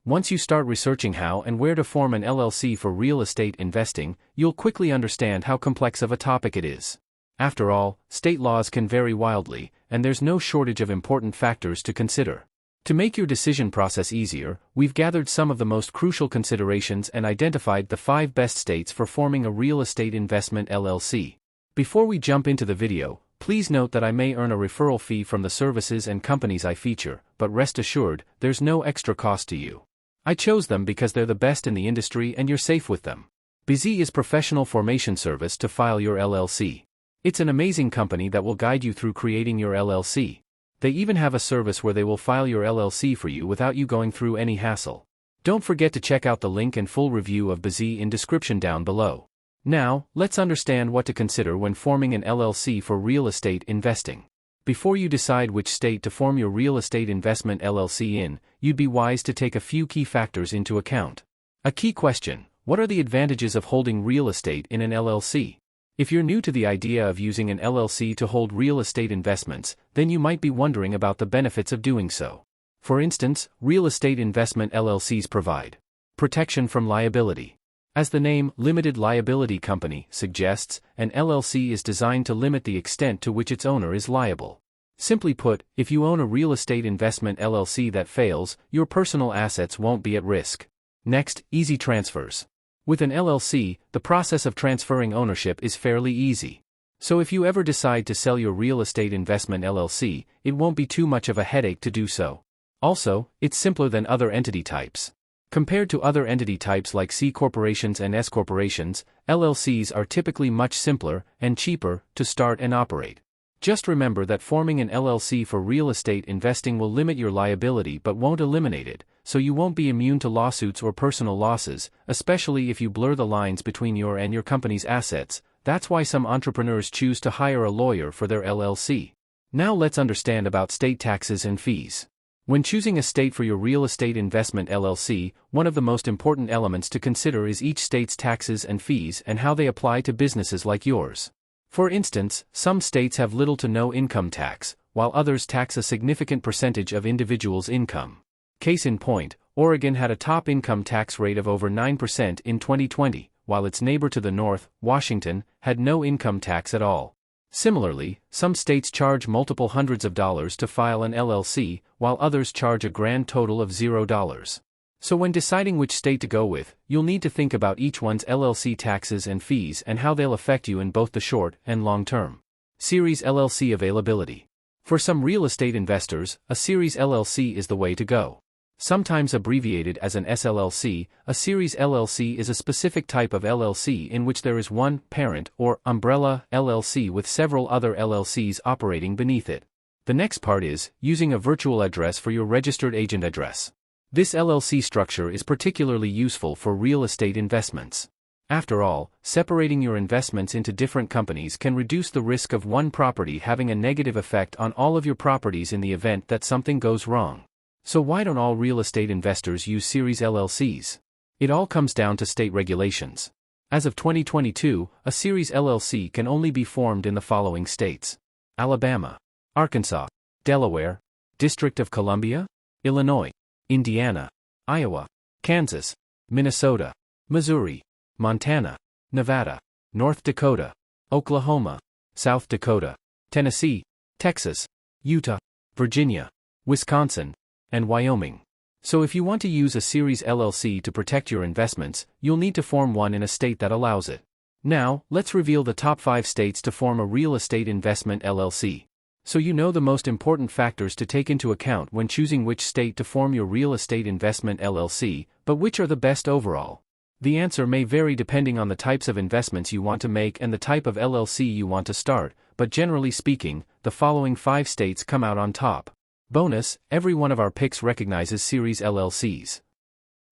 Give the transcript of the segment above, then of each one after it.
Once you start researching how and where to form an LLC for real estate investing, you'll quickly understand how complex of a topic it is. After all, state laws can vary wildly, and there's no shortage of important factors to consider. To make your decision process easier, we've gathered some of the most crucial considerations and identified the 5 best states for forming a real estate investment LLC. Before we jump into the video, please note that I may earn a referral fee from the services and companies I feature, but rest assured, there's no extra cost to you. I chose them because they're the best in the industry and you're safe with them. BZ is professional formation service to file your LLC. It's an amazing company that will guide you through creating your LLC. They even have a service where they will file your LLC for you without you going through any hassle. Don't forget to check out the link and full review of BZ in description down below. Now, let's understand what to consider when forming an LLC for real estate investing. Before you decide which state to form your real estate investment LLC in, you'd be wise to take a few key factors into account. A key question: what are the advantages of holding real estate in an LLC? If you're new to the idea of using an LLC to hold real estate investments, then you might be wondering about the benefits of doing so. For instance, real estate investment LLCs provide protection from liability. As the name, limited liability company, suggests, an LLC is designed to limit the extent to which its owner is liable. Simply put, if you own a real estate investment LLC that fails, your personal assets won't be at risk. Next, easy transfers. With an LLC, the process of transferring ownership is fairly easy. So if you ever decide to sell your real estate investment LLC, it won't be too much of a headache to do so. Also, it's simpler than other entity types. Compared to other entity types like C corporations and S corporations, LLCs are typically much simpler and cheaper to start and operate. Just remember that forming an LLC for real estate investing will limit your liability but won't eliminate it, so you won't be immune to lawsuits or personal losses, especially if you blur the lines between your and your company's assets. That's why some entrepreneurs choose to hire a lawyer for their LLC. Now let's understand about state taxes and fees. When choosing a state for your real estate investment LLC, one of the most important elements to consider is each state's taxes and fees and how they apply to businesses like yours. For instance, some states have little to no income tax, while others tax a significant percentage of individuals' income. Case in point, Oregon had a top income tax rate of over 9% in 2020, while its neighbor to the north, Washington, had no income tax at all. Similarly, some states charge multiple hundreds of dollars to file an LLC, while others charge a grand total of $0. So when deciding which state to go with, you'll need to think about each one's LLC taxes and fees and how they'll affect you in both the short and long term. Series LLC availability. For some real estate investors, a Series LLC is the way to go. Sometimes abbreviated as an SLLC, a Series LLC is a specific type of LLC in which there is one parent or umbrella LLC with several other LLCs operating beneath it. The next part is using a virtual address for your registered agent address. This LLC structure is particularly useful for real estate investments. After all, separating your investments into different companies can reduce the risk of one property having a negative effect on all of your properties in the event that something goes wrong. So why don't all real estate investors use Series LLCs? It all comes down to state regulations. As of 2022, a Series LLC can only be formed in the following states: Alabama, Arkansas, Delaware, District of Columbia, Illinois, Indiana, Iowa, Kansas, Minnesota, Missouri, Montana, Nevada, North Dakota, Oklahoma, South Dakota, Tennessee, Texas, Utah, Virginia, Wisconsin, and Wyoming. So if you want to use a Series LLC to protect your investments, you'll need to form one in a state that allows it. Now, let's reveal the top 5 states to form a real estate investment LLC. So you know the most important factors to take into account when choosing which state to form your real estate investment LLC, but which are the best overall? The answer may vary depending on the types of investments you want to make and the type of LLC you want to start, but generally speaking, the following 5 states come out on top. Bonus, every one of our picks recognizes Series LLCs.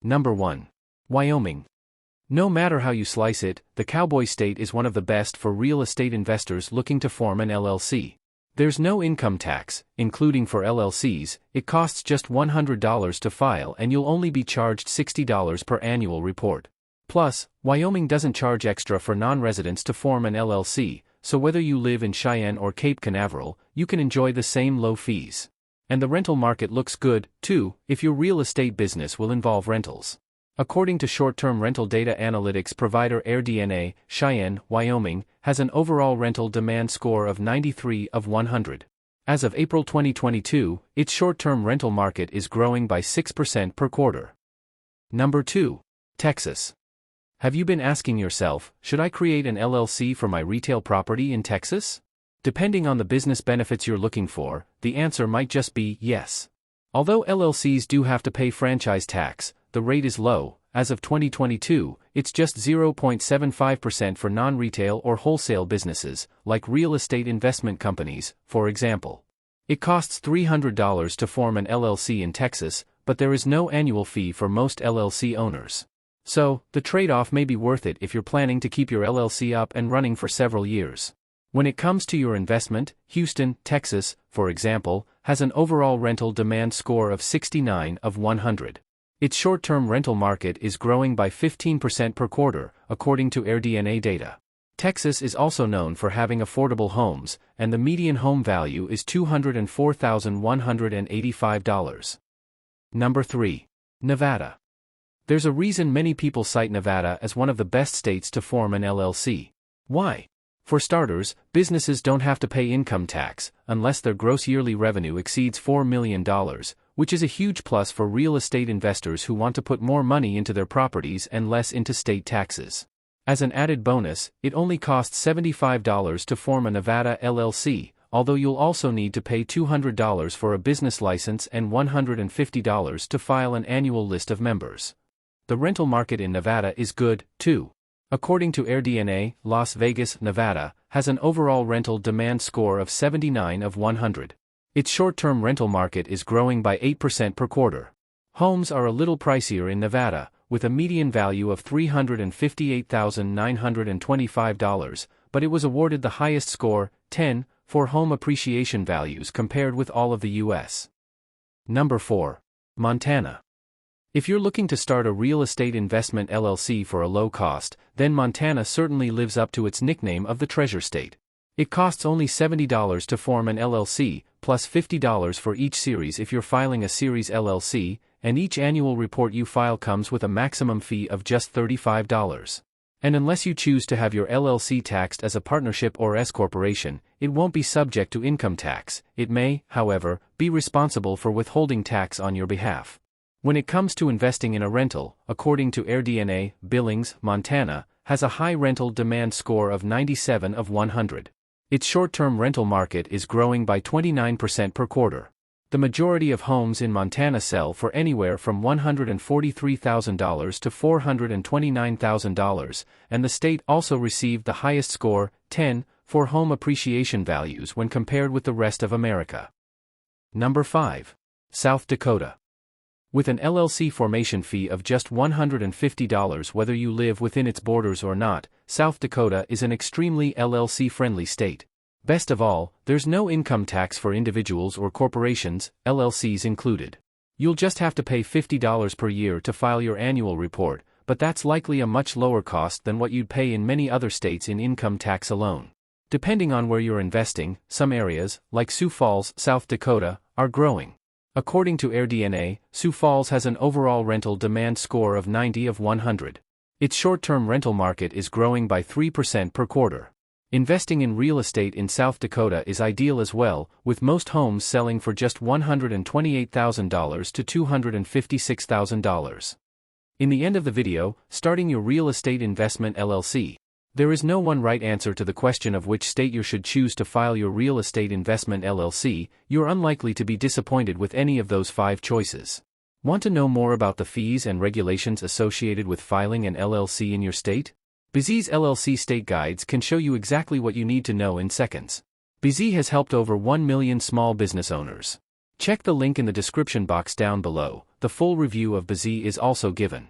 Number 1. Wyoming. No matter how you slice it, the Cowboy State is one of the best for real estate investors looking to form an LLC. There's no income tax, including for LLCs. It costs just $100 to file and you'll only be charged $60 per annual report. Plus, Wyoming doesn't charge extra for non-residents to form an LLC, so whether you live in Cheyenne or Cape Canaveral, you can enjoy the same low fees. And the rental market looks good, too, if your real estate business will involve rentals. According to short-term rental data analytics provider AirDNA, Cheyenne, Wyoming, has an overall rental demand score of 93 of 100. As of April 2022, its short-term rental market is growing by 6% per quarter. Number 2. Texas. Have you been asking yourself, should I create an LLC for my retail property in Texas? Depending on the business benefits you're looking for, the answer might just be yes. Although LLCs do have to pay franchise tax, the rate is low. As of 2022, it's just 0.75% for non-retail or wholesale businesses, like real estate investment companies, for example. It costs $300 to form an LLC in Texas, but there is no annual fee for most LLC owners. So, the trade-off may be worth it if you're planning to keep your LLC up and running for several years. When it comes to your investment, Houston, Texas, for example, has an overall rental demand score of 69 of 100. Its short-term rental market is growing by 15% per quarter, according to AirDNA data. Texas is also known for having affordable homes, and the median home value is $204,185. Number 3. Nevada. There's a reason many people cite Nevada as one of the best states to form an LLC. Why? For starters, businesses don't have to pay income tax, unless their gross yearly revenue exceeds $4 million, which is a huge plus for real estate investors who want to put more money into their properties and less into state taxes. As an added bonus, it only costs $75 to form a Nevada LLC, although you'll also need to pay $200 for a business license and $150 to file an annual list of members. The rental market in Nevada is good, too. According to AirDNA, Las Vegas, Nevada, has an overall rental demand score of 79 of 100. Its short-term rental market is growing by 8% per quarter. Homes are a little pricier in Nevada, with a median value of $358,925, but it was awarded the highest score, 10, for home appreciation values compared with all of the U.S. Number 4. Montana. If you're looking to start a real estate investment LLC for a low cost, then Montana certainly lives up to its nickname of the Treasure State. It costs only $70 to form an LLC, plus $50 for each series if you're filing a Series LLC, and each annual report you file comes with a maximum fee of just $35. And unless you choose to have your LLC taxed as a partnership or S-corporation, it won't be subject to income tax. It may, however, be responsible for withholding tax on your behalf. When it comes to investing in a rental, according to AirDNA, Billings, Montana, has a high rental demand score of 97 of 100. Its short-term rental market is growing by 29% per quarter. The majority of homes in Montana sell for anywhere from $143,000 to $429,000, and the state also received the highest score, 10, for home appreciation values when compared with the rest of America. Number 5. South Dakota. With an LLC formation fee of just $150 whether you live within its borders or not, South Dakota is an extremely LLC-friendly state. Best of all, there's no income tax for individuals or corporations, LLCs included. You'll just have to pay $50 per year to file your annual report, but that's likely a much lower cost than what you'd pay in many other states in income tax alone. Depending on where you're investing, some areas, like Sioux Falls, South Dakota, are growing. According to AirDNA, Sioux Falls has an overall rental demand score of 90 of 100. Its short-term rental market is growing by 3% per quarter. Investing in real estate in South Dakota is ideal as well, with most homes selling for just $128,000 to $256,000. In the end of the video, starting your real estate investment LLC. There is no one right answer to the question of which state you should choose to file your real estate investment LLC. You're unlikely to be disappointed with any of those 5 choices. Want to know more about the fees and regulations associated with filing an LLC in your state? Bizzy's LLC State Guides can show you exactly what you need to know in seconds. Bizzy has helped over 1 million small business owners. Check the link in the description box down below. The full review of Bizzy is also given.